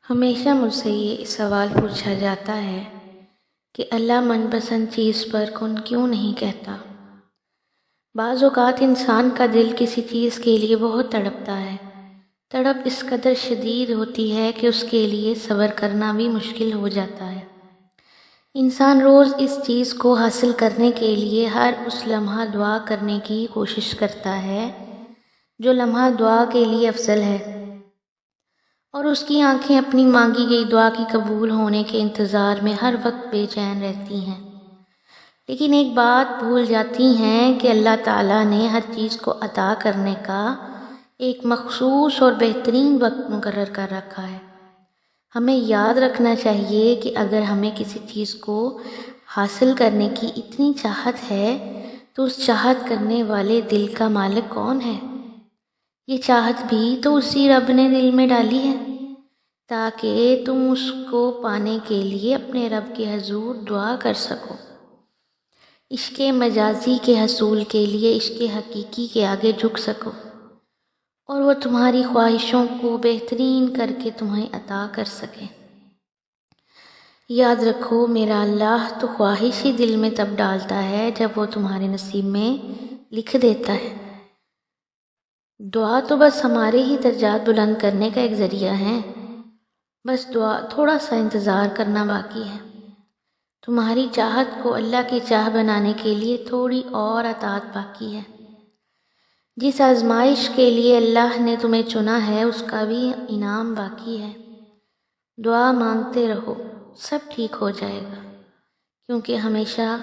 ہمیشہ مجھ سے یہ سوال پوچھا جاتا ہے کہ اللہ من پسند چیز پر کن کیوں نہیں کہتا۔ بعض اوقات انسان کا دل کسی چیز کے لیے بہت تڑپتا ہے، تڑپ اس قدر شدید ہوتی ہے کہ اس کے لیے صبر کرنا بھی مشکل ہو جاتا ہے۔ انسان روز اس چیز کو حاصل کرنے کے لیے ہر اس لمحہ دعا کرنے کی کوشش کرتا ہے جو لمحہ دعا کے لیے افضل ہے، اور اس کی آنکھیں اپنی مانگی گئی دعا کی قبول ہونے کے انتظار میں ہر وقت بے چین رہتی ہیں، لیکن ایک بات بھول جاتی ہیں کہ اللہ تعالیٰ نے ہر چیز کو عطا کرنے کا ایک مخصوص اور بہترین وقت مقرر کر رکھا ہے۔ ہمیں یاد رکھنا چاہیے کہ اگر ہمیں کسی چیز کو حاصل کرنے کی اتنی چاہت ہے تو اس چاہت کرنے والے دل کا مالک کون ہے؟ یہ چاہت بھی تو اسی رب نے دل میں ڈالی ہے تاکہ تم اس کو پانے کے لیے اپنے رب کے حضور دعا کر سکو، عشق مجازی کے حصول کے لیے عشق حقیقی کے آگے جھک سکو، اور وہ تمہاری خواہشوں کو بہترین کر کے تمہیں عطا کر سکے۔ یاد رکھو، میرا اللہ تو خواہش ہی دل میں تب ڈالتا ہے جب وہ تمہارے نصیب میں لکھ دیتا ہے۔ دعا تو بس ہمارے ہی درجات بلند کرنے کا ایک ذریعہ ہے، بس دعا تھوڑا سا انتظار کرنا باقی ہے۔ تمہاری چاہت کو اللہ کی چاہ بنانے کے لیے تھوڑی اور اطاعت باقی ہے۔ جس آزمائش کے لیے اللہ نے تمہیں چنا ہے اس کا بھی انعام باقی ہے۔ دعا مانگتے رہو، سب ٹھیک ہو جائے گا، کیونکہ ہمیشہ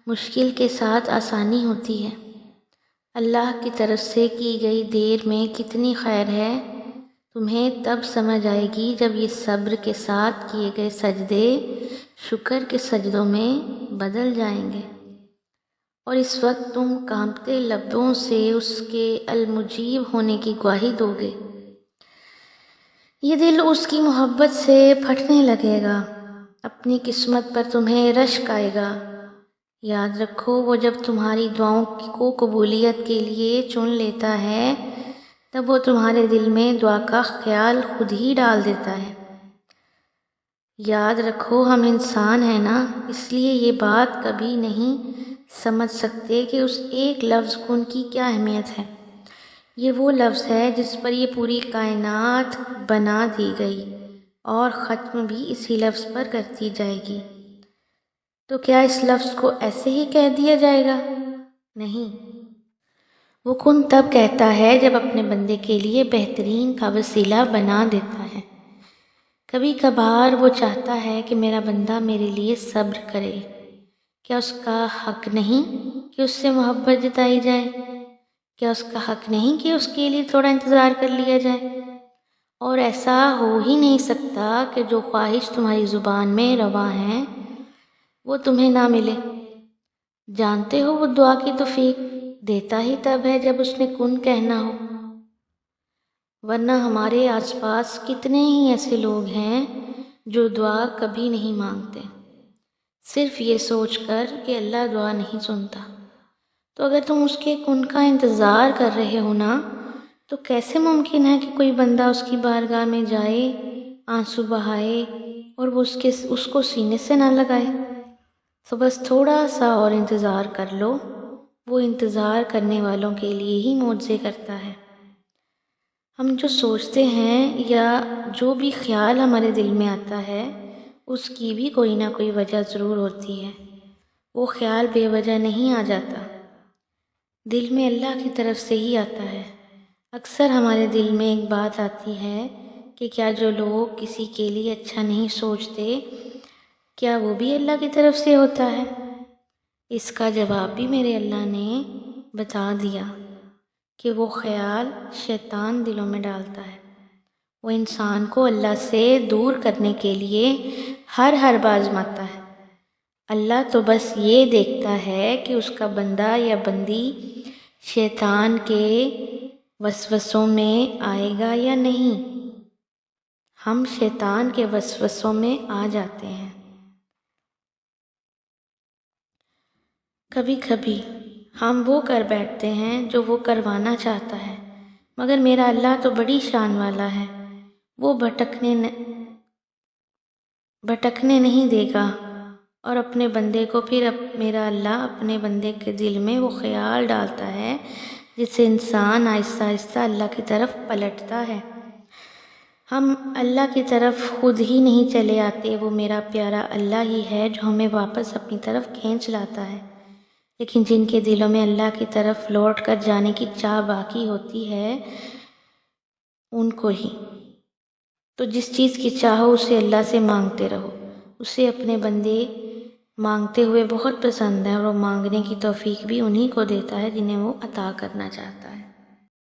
مشکل کے ساتھ آسانی ہوتی ہے۔ اللہ کی طرف سے کی گئی دیر میں کتنی خیر ہے، تمہیں تب سمجھ آئے گی جب یہ صبر کے ساتھ کیے گئے سجدے شکر کے سجدوں میں بدل جائیں گے، اور اس وقت تم کانپتے لبوں سے اس کے المجیب ہونے کی گواہی دو گے۔ یہ دل اس کی محبت سے پھٹنے لگے گا، اپنی قسمت پر تمہیں رشک آئے گا۔ یاد رکھو، وہ جب تمہاری دعاؤں کو قبولیت کے لیے چن لیتا ہے تب وہ تمہارے دل میں دعا کا خیال خود ہی ڈال دیتا ہے۔ یاد رکھو، ہم انسان ہیں نا، اس لیے یہ بات کبھی نہیں سمجھ سکتے کہ اس ایک لفظ کن کی کیا اہمیت ہے۔ یہ وہ لفظ ہے جس پر یہ پوری کائنات بنا دی گئی اور ختم بھی اسی لفظ پر کرتی جائے گی۔ تو کیا اس لفظ کو ایسے ہی کہہ دیا جائے گا؟ نہیں، وہ کن تب کہتا ہے جب اپنے بندے کے لیے بہترین کا وسیلہ بنا دیتا ہے۔ کبھی کبھار وہ چاہتا ہے کہ میرا بندہ میرے لیے صبر کرے۔ کیا اس کا حق نہیں کہ اس سے محبت جتائی جائے؟ کیا اس کا حق نہیں کہ اس کے لیے تھوڑا انتظار کر لیا جائے؟ اور ایسا ہو ہی نہیں سکتا کہ جو خواہش تمہاری زبان میں رواں ہے وہ تمہیں نہ ملے۔ جانتے ہو، وہ دعا کی توفیق دیتا ہی تب ہے جب اس نے کن کہنا ہو، ورنہ ہمارے آس پاس کتنے ہی ایسے لوگ ہیں جو دعا کبھی نہیں مانگتے، صرف یہ سوچ کر کہ اللہ دعا نہیں سنتا۔ تو اگر تم اس کے کن کا انتظار کر رہے ہو نا، تو کیسے ممکن ہے کہ کوئی بندہ اس کی بارگاہ میں جائے، آنسو بہائے اور وہ اس کو سینے سے نہ لگائے؟ تو بس تھوڑا سا اور انتظار کر لو، وہ انتظار کرنے والوں کے لیے ہی معجزے کرتا ہے۔ ہم جو سوچتے ہیں یا جو بھی خیال ہمارے دل میں آتا ہے اس کی بھی کوئی نہ کوئی وجہ ضرور ہوتی ہے، وہ خیال بے وجہ نہیں آ جاتا، دل میں اللہ کی طرف سے ہی آتا ہے۔ اکثر ہمارے دل میں ایک بات آتی ہے کہ کیا جو لوگ کسی کے لیے اچھا نہیں سوچتے، کیا وہ بھی اللہ کی طرف سے ہوتا ہے؟ اس کا جواب بھی میرے اللہ نے بتا دیا کہ وہ خیال شیطان دلوں میں ڈالتا ہے، وہ انسان کو اللہ سے دور کرنے کے لیے ہر بار آزماتا ہے۔ اللہ تو بس یہ دیکھتا ہے کہ اس کا بندہ یا بندی شیطان کے وسوسوں میں آئے گا یا نہیں۔ ہم شیطان کے وسوسوں میں آ جاتے ہیں۔ کبھی کبھی ہم وہ کر بیٹھتے ہیں جو وہ کروانا چاہتا ہے، مگر میرا اللہ تو بڑی شان والا ہے، وہ بھٹکنے نہیں دے گا، اور اپنے بندے کو پھر میرا اللہ اپنے بندے کے دل میں وہ خیال ڈالتا ہے جس سے انسان آہستہ آہستہ اللہ کی طرف پلٹتا ہے۔ ہم اللہ کی طرف خود ہی نہیں چلے آتے، وہ میرا پیارا اللہ ہی ہے جو ہمیں واپس اپنی طرف کھینچ لاتا ہے۔ لیکن جن کے دلوں میں اللہ کی طرف لوٹ کر جانے کی چاہ باقی ہوتی ہے ان کو ہی۔ تو جس چیز کی چاہو اسے اللہ سے مانگتے رہو، اسے اپنے بندے مانگتے ہوئے بہت پسند ہے، اور وہ مانگنے کی توفیق بھی انہی کو دیتا ہے جنہیں وہ عطا کرنا چاہتا ہے۔